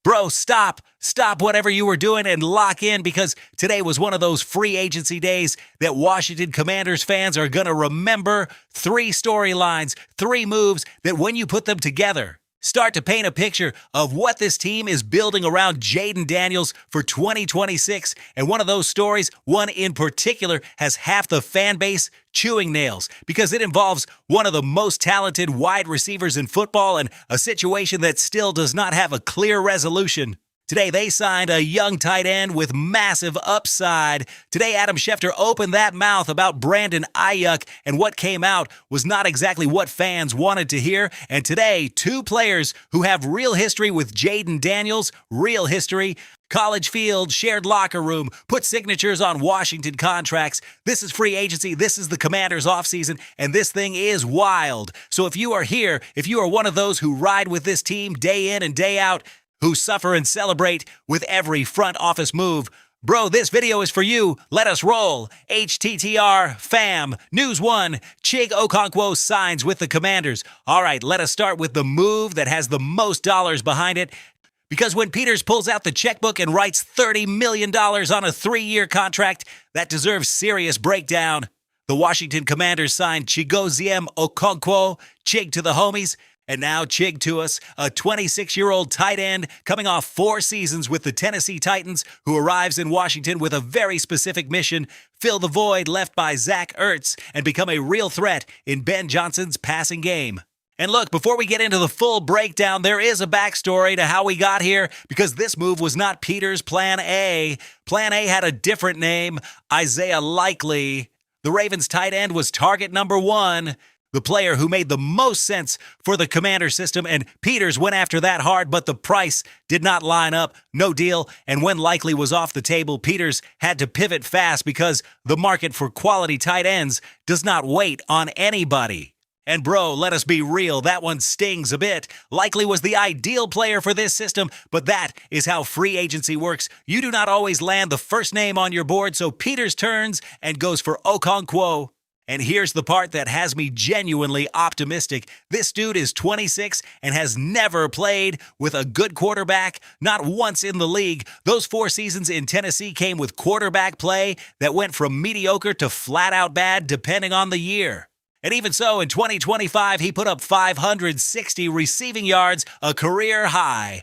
Bro, stop whatever you were doing and lock in, because today was one of those free agency days that Washington Commanders fans are going to remember. 3 storylines, 3 moves that when you put them together, start to paint a picture of what this team is building around Jayden Daniels for 2026. And one of those stories, one in particular, has half the fan base chewing nails because it involves one of the most talented wide receivers in football and a situation that still does not have a clear resolution. Today, they signed a young tight end with massive upside. Today, Adam Schefter opened that mouth about Brandon Aiyuk, and what came out was not exactly what fans wanted to hear. And today, 2 players who have real history with Jayden Daniels, real history, college field, shared locker room, put signatures on Washington contracts. This is free agency. This is the Commanders offseason, and this thing is wild. So if you are here, if you are one of those who ride with this team day in and day out, who suffer and celebrate with every front office move, bro, this video is for you. Let us roll. HTTR fam. News 1, Chig Okonkwo signs with the Commanders. All right, let us start with the move that has the most dollars behind it. Because when Peters pulls out the checkbook and writes $30 million on a 3-year contract, that deserves serious breakdown. The Washington Commanders signed Chig Okonkwo, Chig to the homies. And now Chig to us, a 26-year-old tight end coming off 4 seasons with the Tennessee Titans, who arrives in Washington with a very specific mission: fill the void left by Zach Ertz and become a real threat in Ben Johnson's passing game. And look, before we get into the full breakdown, there is a backstory to how we got here, because this move was not Peters' Plan A. Plan A had a different name, Isaiah Likely. The Ravens tight end was target number 1. The player who made the most sense for the Commander system, and Peters went after that hard, but the price did not line up. No deal. And when Likely was off the table, Peters had to pivot fast because the market for quality tight ends does not wait on anybody. And bro, let us be real, that one stings a bit. Likely was the ideal player for this system, but that is how free agency works. You do not always land the first name on your board, so Peters turns and goes for Okonkwo. And here's the part that has me genuinely optimistic. This dude is 26 and has never played with a good quarterback, not once in the league. Those 4 seasons in Tennessee came with quarterback play that went from mediocre to flat out bad depending on the year. And even so, in 2025, he put up 560 receiving yards, a career high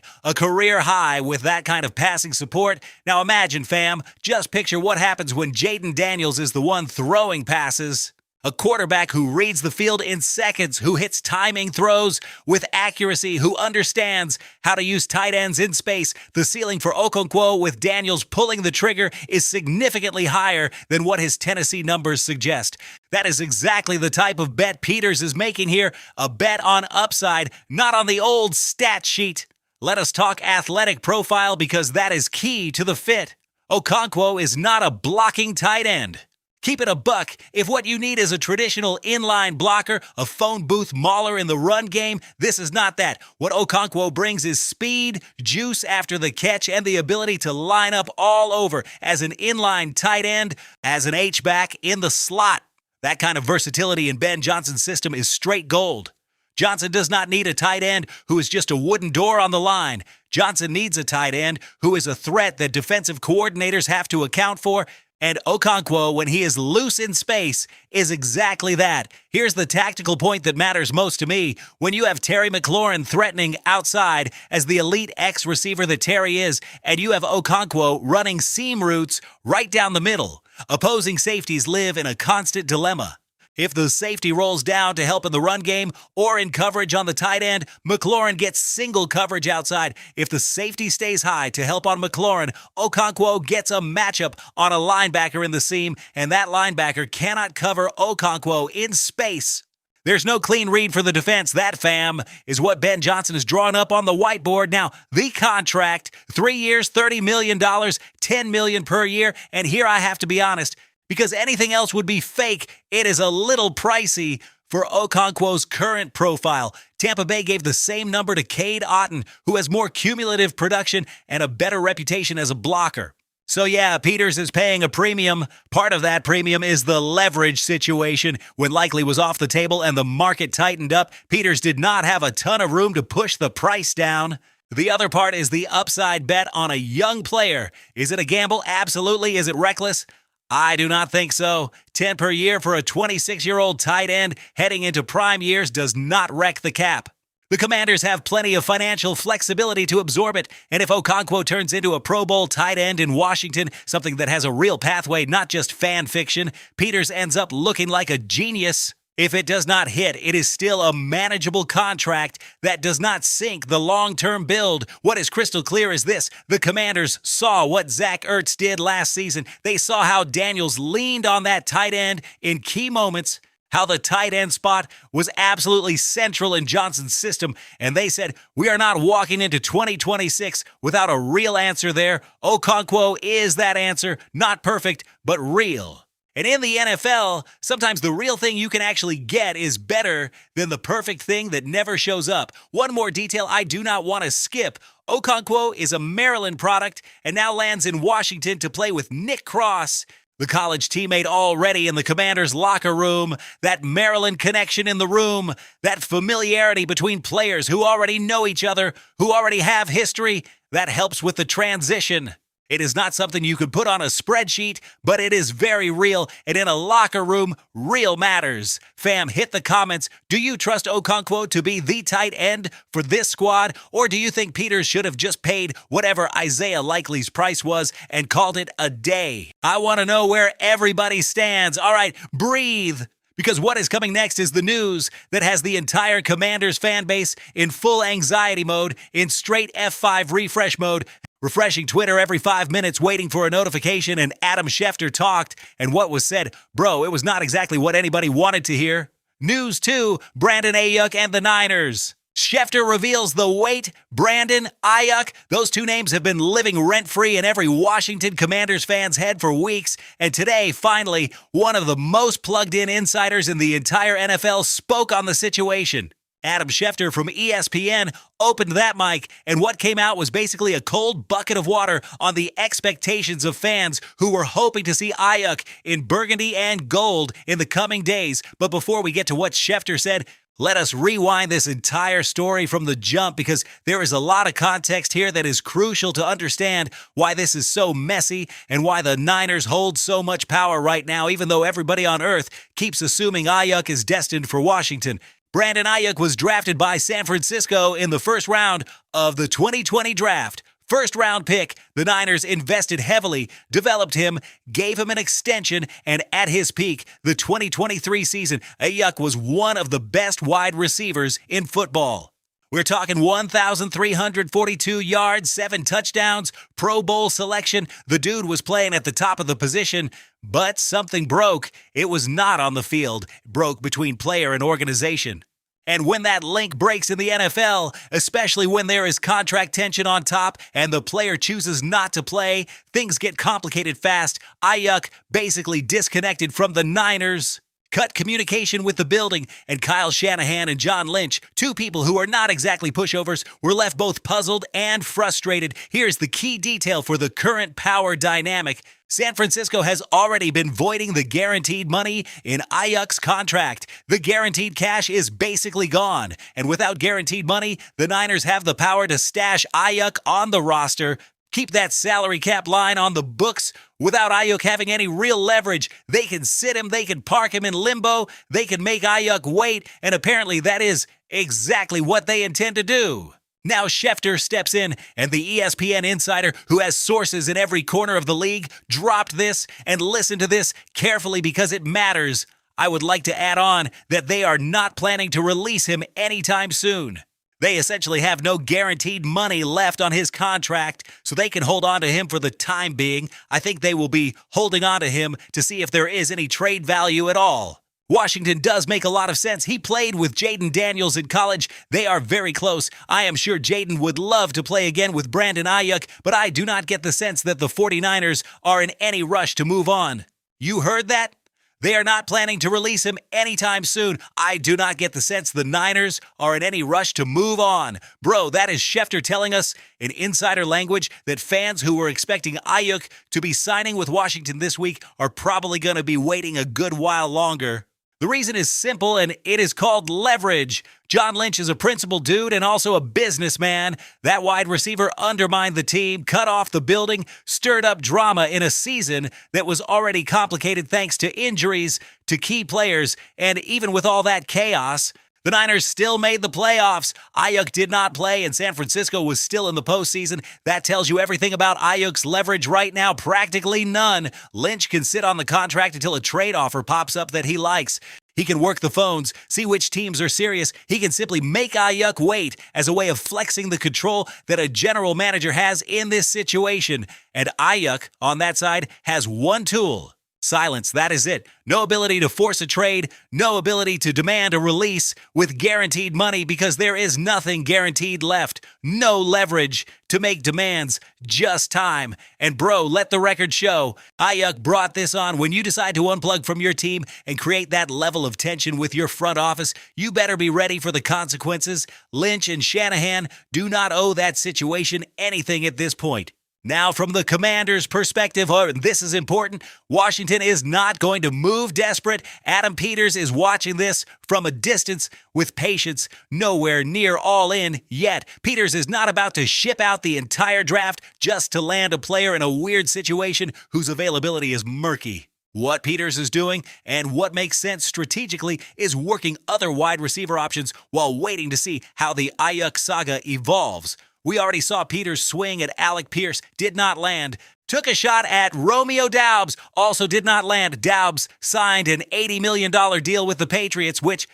with that kind of passing support. Now imagine, fam, just picture what happens when Jayden Daniels is the one throwing passes. A quarterback who reads the field in seconds, who hits timing throws with accuracy, who understands how to use tight ends in space. The ceiling for Okonkwo with Daniels pulling the trigger is significantly higher than what his Tennessee numbers suggest. That is exactly the type of bet Peters is making here, a bet on upside, not on the old stat sheet. Let us talk athletic profile, because that is key to the fit. Okonkwo is not a blocking tight end. Keep it a buck. If what you need is a traditional inline blocker, a phone booth mauler in the run game, this is not that. What Okonkwo brings is speed, juice after the catch, and the ability to line up all over as an inline tight end, as an H-back in the slot. That kind of versatility in Ben Johnson's system is straight gold. Johnson does not need a tight end who is just a wooden door on the line. Johnson needs a tight end who is a threat that defensive coordinators have to account for. And Okonkwo, when he is loose in space, is exactly that. Here's the tactical point that matters most to me. When you have Terry McLaurin threatening outside as the elite X receiver that Terry is, and you have Okonkwo running seam routes right down the middle, opposing safeties live in a constant dilemma. If the safety rolls down to help in the run game or in coverage on the tight end, McLaurin gets single coverage outside. If the safety stays high to help on McLaurin, Okonkwo gets a matchup on a linebacker in the seam, and that linebacker cannot cover Okonkwo in space. There's no clean read for the defense. That, fam, is what Ben Johnson is drawing up on the whiteboard. Now, the contract, 3 years, $30 million, $10 million per year, and here I have to be honest, because anything else would be fake, it is a little pricey for Okonkwo's current profile. Tampa Bay gave the same number to Cade Otton, who has more cumulative production and a better reputation as a blocker. So yeah, Peters is paying a premium. Part of that premium is the leverage situation. When Likely was off the table and the market tightened up, Peters did not have a ton of room to push the price down. The other part is the upside bet on a young player. Is it a gamble? Absolutely. Is it reckless? I do not think so. 10 per year for a 26-year-old tight end heading into prime years does not wreck the cap. The Commanders have plenty of financial flexibility to absorb it, and if Okonkwo turns into a Pro Bowl tight end in Washington, something that has a real pathway, not just fan fiction, Peters ends up looking like a genius. If it does not hit, it is still a manageable contract that does not sink the long-term build. What is crystal clear is this: the Commanders saw what Zach Ertz did last season. They saw how Daniels leaned on that tight end in key moments, how the tight end spot was absolutely central in Johnson's system, and they said, we are not walking into 2026 without a real answer there. Okonkwo is that answer, not perfect, but real. And in the NFL, sometimes the real thing you can actually get is better than the perfect thing that never shows up. One more detail I do not want to skip. Okonkwo is a Maryland product and now lands in Washington to play with Nick Cross, the college teammate already in the Commanders' locker room. That Maryland connection in the room, that familiarity between players who already know each other, who already have history, that helps with the transition. It is not something you could put on a spreadsheet, but it is very real, and in a locker room, real matters. Fam, hit the comments. Do you trust Okonkwo to be the tight end for this squad, or do you think Peters should have just paid whatever Isaiah Likely's price was and called it a day? I want to know where everybody stands. All right, breathe. Because what is coming next is the news that has the entire Commanders fan base in full anxiety mode, in straight F5 refresh mode, refreshing Twitter every 5 minutes, waiting for a notification, and Adam Schefter talked, and what was said, bro, it was not exactly what anybody wanted to hear. News 2, Brandon Aiyuk and the Niners. Schefter reveals the weight. Brandon, Aiyuk, those two names have been living rent-free in every Washington Commanders fan's head for weeks, and today, finally, one of the most plugged-in insiders in the entire NFL spoke on the situation. Adam Schefter from ESPN opened that mic, and what came out was basically a cold bucket of water on the expectations of fans who were hoping to see Aiyuk in burgundy and gold in the coming days. But before we get to what Schefter said, let us rewind this entire story from the jump, because there is a lot of context here that is crucial to understand why this is so messy and why the Niners hold so much power right now, even though everybody on earth keeps assuming Aiyuk is destined for Washington. Brandon Aiyuk was drafted by San Francisco in the first round of the 2020 draft. First round pick, the Niners invested heavily, developed him, gave him an extension, and at his peak, the 2023 season, Aiyuk was one of the best wide receivers in football. We're talking 1,342 yards, 7 touchdowns, Pro Bowl selection. The dude was playing at the top of the position, but something broke. It was not on the field. It broke between player and organization. And when that link breaks in the NFL, especially when there is contract tension on top and the player chooses not to play, things get complicated fast. Aiyuk basically disconnected from the Niners, cut communication with the building, and Kyle Shanahan and John Lynch, two people who are not exactly pushovers, were left both puzzled and frustrated. Here's the key detail for the current power dynamic. San Francisco has already been voiding the guaranteed money in Aiyuk's contract. The guaranteed cash is basically gone, and without guaranteed money, the Niners have the power to stash Aiyuk on the roster, keep that salary cap line on the books without Aiyuk having any real leverage. They can sit him, they can park him in limbo, they can make Aiyuk wait, and apparently that is exactly what they intend to do. Now Schefter steps in, and the ESPN insider, who has sources in every corner of the league, dropped this, and listen to this carefully because it matters. I would like to add on that they are not planning to release him anytime soon. They essentially have no guaranteed money left on his contract, so they can hold on to him for the time being. I think they will be holding on to him to see if there is any trade value at all. Washington does make a lot of sense. He played with Jaden Daniels in college. They are very close. I am sure Jaden would love to play again with Brandon Aiyuk, but I do not get the sense that the 49ers are in any rush to move on. You heard that? They are not planning to release him anytime soon. I do not get the sense the Niners are in any rush to move on. Bro, that is Schefter telling us in insider language that fans who were expecting Aiyuk to be signing with Washington this week are probably going to be waiting a good while longer. The reason is simple, and it is called leverage. John Lynch is a principled dude and also a businessman. That wide receiver undermined the team, cut off the building, stirred up drama in a season that was already complicated thanks to injuries to key players, and even with all that chaos, the Niners still made the playoffs. Aiyuk did not play, and San Francisco was still in the postseason. That tells you everything about Aiyuk's leverage right now. Practically none. Lynch can sit on the contract until a trade offer pops up that he likes. He can work the phones, see which teams are serious. He can simply make Aiyuk wait as a way of flexing the control that a general manager has in this situation. And Aiyuk, on that side, has one tool. Silence, that is it. No ability to force a trade, no ability to demand a release with guaranteed money because there is nothing guaranteed left. No leverage to make demands, just time. And bro, let the record show, Aiyuk brought this on. When you decide to unplug from your team and create that level of tension with your front office, you better be ready for the consequences. Lynch and Shanahan do not owe that situation anything at this point. Now, from the Commanders' perspective, this is important. Washington is not going to move desperate. Adam Peters is watching this from a distance with patience, nowhere near all in yet. Peters is not about to ship out the entire draft just to land a player in a weird situation whose availability is murky. What Peters is doing and what makes sense strategically is working other wide receiver options while waiting to see how the Aiyuk saga evolves. We already saw Peters swing at Alec Pierce, did not land. Took a shot at Romeo Doubs, also did not land. Doubs signed an $80 million deal with the Patriots, which,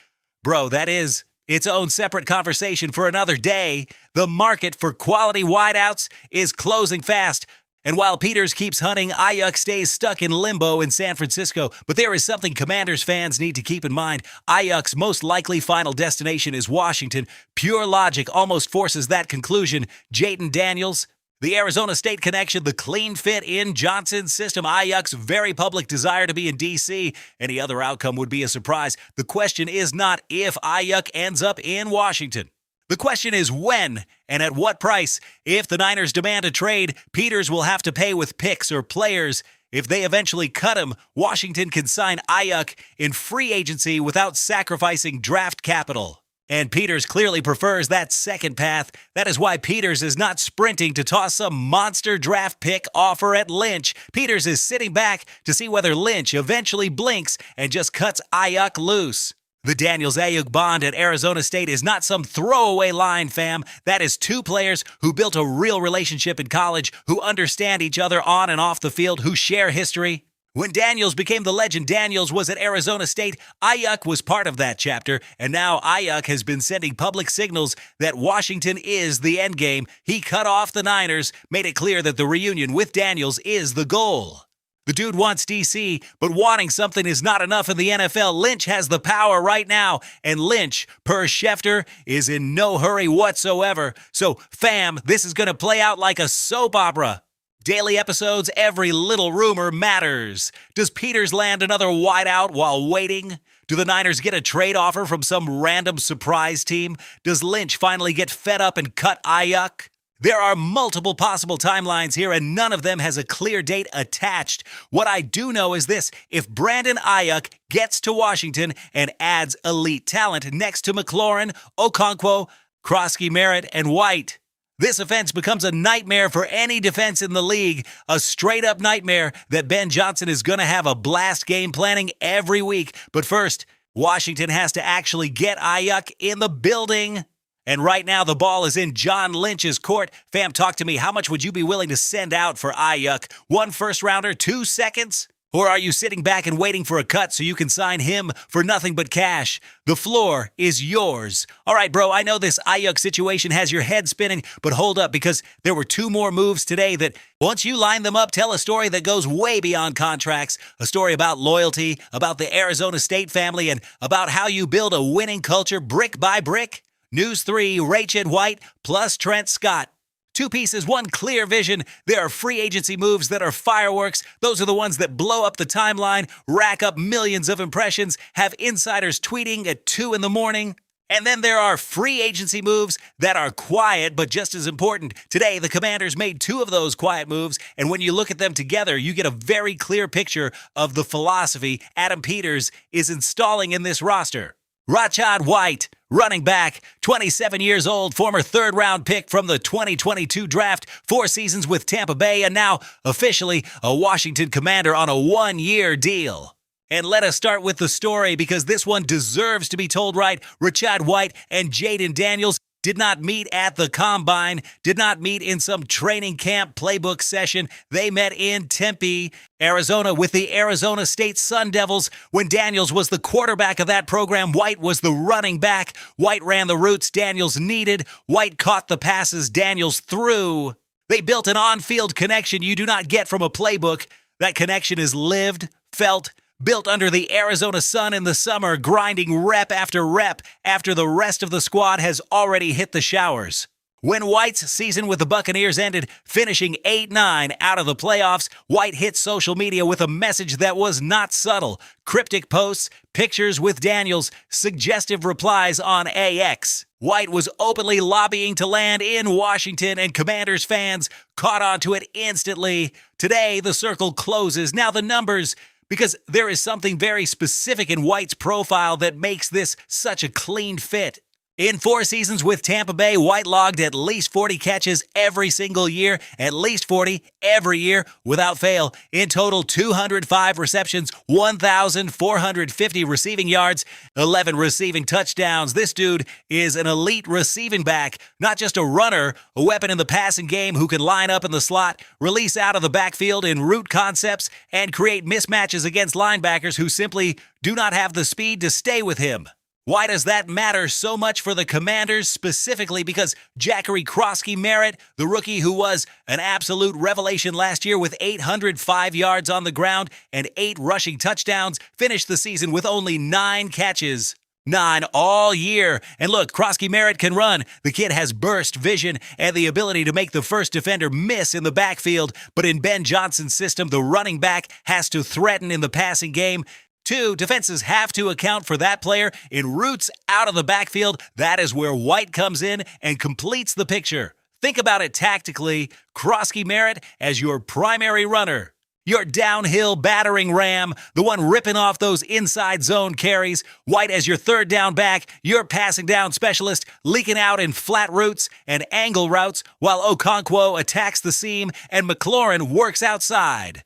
bro, that is its own separate conversation for another day. The market for quality wideouts is closing fast. And while Peters keeps hunting, Aiyuk stays stuck in limbo in San Francisco. But there is something Commanders fans need to keep in mind. Aiyuk's most likely final destination is Washington. Pure logic almost forces that conclusion. Jayden Daniels, the Arizona State connection, the clean fit in Johnson's system, Aiyuk's very public desire to be in D.C. Any other outcome would be a surprise. The question is not if Aiyuk ends up in Washington. The question is when and at what price. If the Niners demand a trade, Peters will have to pay with picks or players. If they eventually cut him, Washington can sign Aiyuk in free agency without sacrificing draft capital. And Peters clearly prefers that second path. That is why Peters is not sprinting to toss some monster draft pick offer at Lynch. Peters is sitting back to see whether Lynch eventually blinks and just cuts Aiyuk loose. The Daniels-Aiyuk bond at Arizona State is not some throwaway line, fam. That is two players who built a real relationship in college, who understand each other on and off the field, who share history. When Daniels became the legend Daniels was at Arizona State, Aiyuk was part of that chapter, and now Aiyuk has been sending public signals that Washington is the endgame. He cut off the Niners, made it clear that the reunion with Daniels is the goal. The dude wants D.C., but wanting something is not enough in the NFL. Lynch has the power right now, and Lynch, per Schefter, is in no hurry whatsoever. So, fam, this is going to play out like a soap opera. Daily episodes, every little rumor matters. Does Peters land another wideout while waiting? Do the Niners get a trade offer from some random surprise team? Does Lynch finally get fed up and cut Aiyuk? There are multiple possible timelines here, and none of them has a clear date attached. What I do know is this: if Brandon Aiyuk gets to Washington and adds elite talent next to McLaurin, Okonkwo, Krosky, Merritt, and White, this offense becomes a nightmare for any defense in the league, a straight-up nightmare that Ben Johnson is going to have a blast game planning every week. But first, Washington has to actually get Aiyuk in the building. And right now, the ball is in John Lynch's court. Fam, talk to me. How much would you be willing to send out for Aiyuk? 1 first-rounder, 2 seconds? Or are you sitting back and waiting for a cut so you can sign him for nothing but cash? The floor is yours. All right, bro, I know this Aiyuk situation has your head spinning, but hold up, because there were 2 more moves today that, once you line them up, tell a story that goes way beyond contracts, a story about loyalty, about the Arizona State family, and about how you build a winning culture brick by brick. News 3, Rachid White plus Trent Scott. 2 pieces, 1 clear vision. There are free agency moves that are fireworks. Those are the ones that blow up the timeline, rack up millions of impressions, have insiders tweeting at 2 in the morning. And then there are free agency moves that are quiet, but just as important. Today, the Commanders made 2 of those quiet moves, and when you look at them together, you get a very clear picture of the philosophy Adam Peters is installing in this roster. Rachaad White, running back, 27 years old, former third-round pick from the 2022 draft, 4 seasons with Tampa Bay, and now officially a Washington Commander on a 1-year deal. And let us start with the story because this one deserves to be told right. Rachaad White and Jayden Daniels did not meet at the Combine, did not meet in some training camp playbook session. They met in Tempe, Arizona with the Arizona State Sun Devils. When Daniels was the quarterback of that program, White was the running back. White ran the routes Daniels needed. White caught the passes Daniels threw. They built an on-field connection you do not get from a playbook. That connection is lived, felt, built under the Arizona sun in the summer, grinding rep after rep after the rest of the squad has already hit the showers. When White's season with the Buccaneers ended, finishing 8-9 out of the playoffs, White hit social media with a message that was not subtle. Cryptic posts, pictures with Daniels, suggestive replies on AX. White was openly lobbying to land in Washington, and Commanders fans caught on to it instantly. Today, the circle closes. Now the numbers, because there is something very specific in White's profile that makes this such a clean fit. In 4 seasons with Tampa Bay, White logged at least 40 catches every single year, at least 40 every year without fail. In total, 205 receptions, 1,450 receiving yards, 11 receiving touchdowns. This dude is an elite receiving back, not just a runner, a weapon in the passing game who can line up in the slot, release out of the backfield in route concepts, and create mismatches against linebackers who simply do not have the speed to stay with him. Why does that matter so much for the Commanders specifically? Because Jackery Kroski-Merritt, the rookie who was an absolute revelation last year with 805 yards on the ground and 8 rushing touchdowns, finished the season with only 9 catches. 9 all year. And look, Kroski-Merritt can run. The kid has burst vision and the ability to make the first defender miss in the backfield. But in Ben Johnson's system, the running back has to threaten in the passing game. 2, defenses have to account for that player in routes out of the backfield. That is where White comes in and completes the picture. Think about it tactically. Kroski-Merritt as your primary runner, your downhill battering ram, the one ripping off those inside zone carries. White as your third down back, your passing down specialist, leaking out in flat routes and angle routes, while Okonkwo attacks the seam and McLaurin works outside.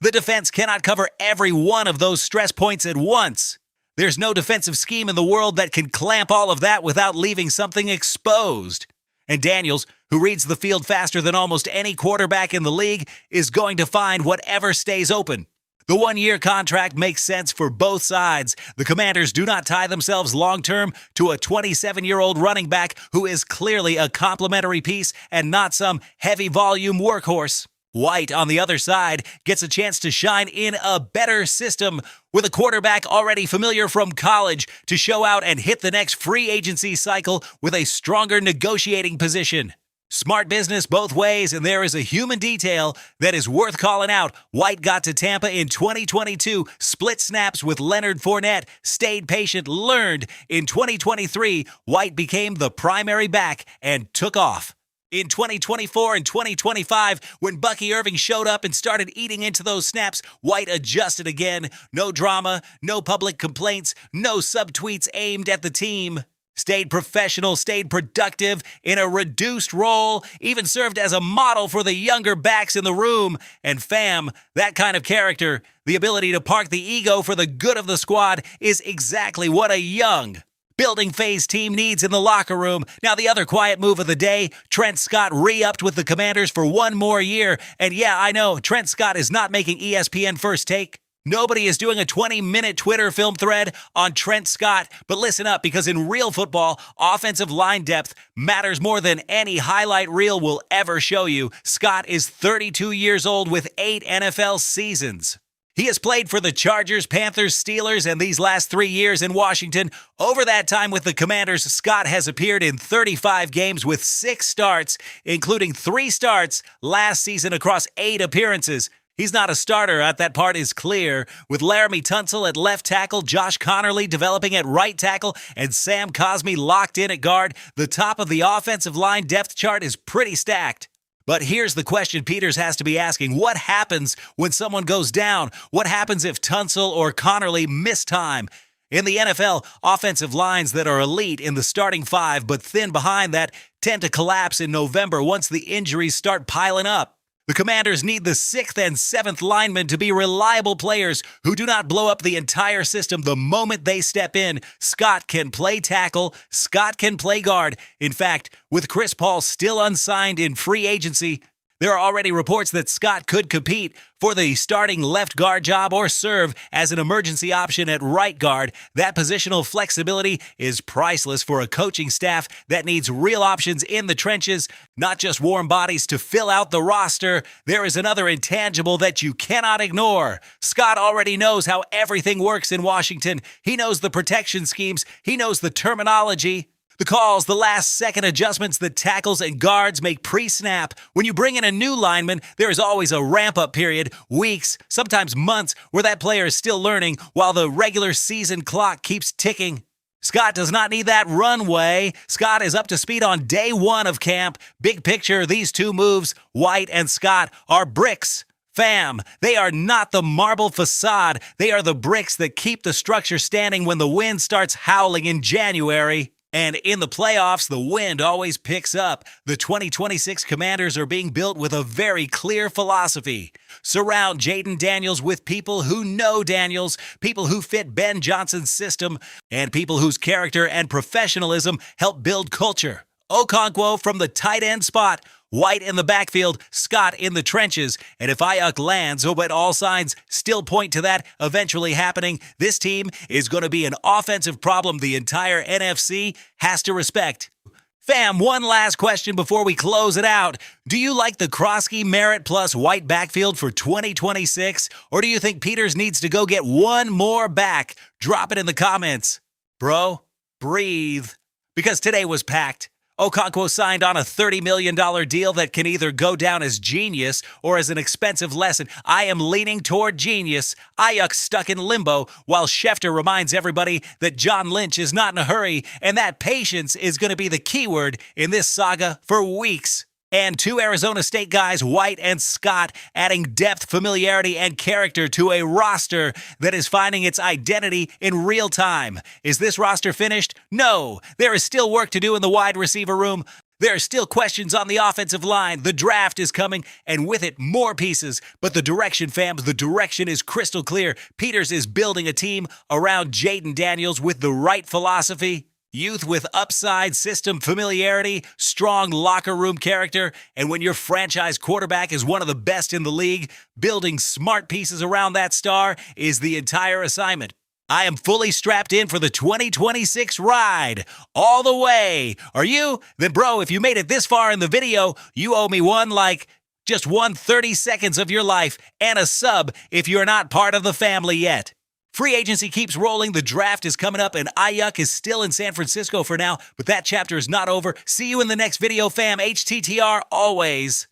The defense cannot cover every one of those stress points at once. There's no defensive scheme in the world that can clamp all of that without leaving something exposed. And Daniels, who reads the field faster than almost any quarterback in the league, is going to find whatever stays open. The 1-year contract makes sense for both sides. The Commanders do not tie themselves long-term to a 27-year-old running back who is clearly a complementary piece and not some heavy-volume workhorse. White, on the other side, gets a chance to shine in a better system with a quarterback already familiar from college to show out and hit the next free agency cycle with a stronger negotiating position. Smart business both ways, and there is a human detail that is worth calling out. White got to Tampa in 2022, split snaps with Leonard Fournette, stayed patient, learned. In 2023, White became the primary back and took off. In 2024 and 2025, when Bucky Irving showed up and started eating into those snaps, White adjusted again. No drama, no public complaints, no subtweets aimed at the team. Stayed professional, stayed productive in a reduced role, even served as a model for the younger backs in the room. And fam, that kind of character, the ability to park the ego for the good of the squad, is exactly what a young building phase team needs in the locker room. Now, the other quiet move of the day, Trent Scott re-upped with the Commanders for 1 more year. And yeah, I know, Trent Scott is not making ESPN First Take. Nobody is doing a 20-minute Twitter film thread on Trent Scott. But listen up, because in real football, offensive line depth matters more than any highlight reel will ever show you. Scott is 32 years old with 8 NFL seasons. He has played for the Chargers, Panthers, Steelers, and these last 3 years in Washington. Over that time with the Commanders, Scott has appeared in 35 games with 6 starts, including 3 starts last season across 8 appearances. He's not a starter, that part is clear. With Laramie Tunsil at left tackle, Josh Connerly developing at right tackle, and Sam Cosmi locked in at guard, the top of the offensive line depth chart is pretty stacked. But here's the question Peters has to be asking. What happens when someone goes down? What happens if Tunsil or Connerly miss time? In the NFL, offensive lines that are elite in the starting five but thin behind that tend to collapse in November once the injuries start piling up. The Commanders need the 6th and 7th linemen to be reliable players who do not blow up the entire system the moment they step in. Scott can play tackle. Scott can play guard. In fact, with Chris Paul still unsigned in free agency, there are already reports that Scott could compete for the starting left guard job or serve as an emergency option at right guard. That positional flexibility is priceless for a coaching staff that needs real options in the trenches, not just warm bodies to fill out the roster. There is another intangible that you cannot ignore. Scott already knows how everything works in Washington. He knows the protection schemes. He knows the terminology. The calls, the last-second adjustments that tackles and guards make pre-snap. When you bring in a new lineman, there is always a ramp-up period, weeks, sometimes months, where that player is still learning while the regular season clock keeps ticking. Scott does not need that runway. Scott is up to speed on day one of camp. Big picture, these two moves, White and Scott, are bricks. Fam, they are not the marble facade. They are the bricks that keep the structure standing when the wind starts howling in January. And in the playoffs, the wind always picks up. The 2026 Commanders are being built with a very clear philosophy. Surround Jaden Daniels with people who know Daniels, people who fit Ben Johnson's system, and people whose character and professionalism help build culture. Okonkwo from the tight end spot, White in the backfield, Scott in the trenches. And if Aiyuk lands, but all signs still point to that eventually happening, this team is going to be an offensive problem the entire NFC has to respect. Fam, one last question before we close it out. Do you like the Kroski, Merritt plus White backfield for 2026? Or do you think Peters needs to go get one more back? Drop it in the comments. Bro, breathe. Because today was packed. Okonkwo signed on a $30 million deal that can either go down as genius or as an expensive lesson. I am leaning toward genius. Aiyuk stuck in limbo, while SCHEFTER reminds everybody that John Lynch is not in a hurry, and that patience is going to be the keyword in this saga for weeks. And two Arizona State guys, White and Scott, adding depth, familiarity, and character to a roster that is finding its identity in real time. Is this roster finished? No. There is still work to do in the wide receiver room. There are still questions on the offensive line. The draft is coming, and with it, more pieces. But the direction, fam, the direction is crystal clear. Peters is building a team around Jaden Daniels with the right philosophy. Youth with upside, system familiarity, strong locker room character, and when your franchise quarterback is one of the best in the league, building smart pieces around that star is the entire assignment. I am fully strapped in for the 2026 ride, all the way. Are you? Then bro, if you made it this far in the video, you owe me just 30 seconds of your life and a sub if you're not part of the family yet. Free agency keeps rolling, the draft is coming up, and Aiyuk is still in San Francisco for now, but that chapter is not over. See you in the next video, fam. HTTR always.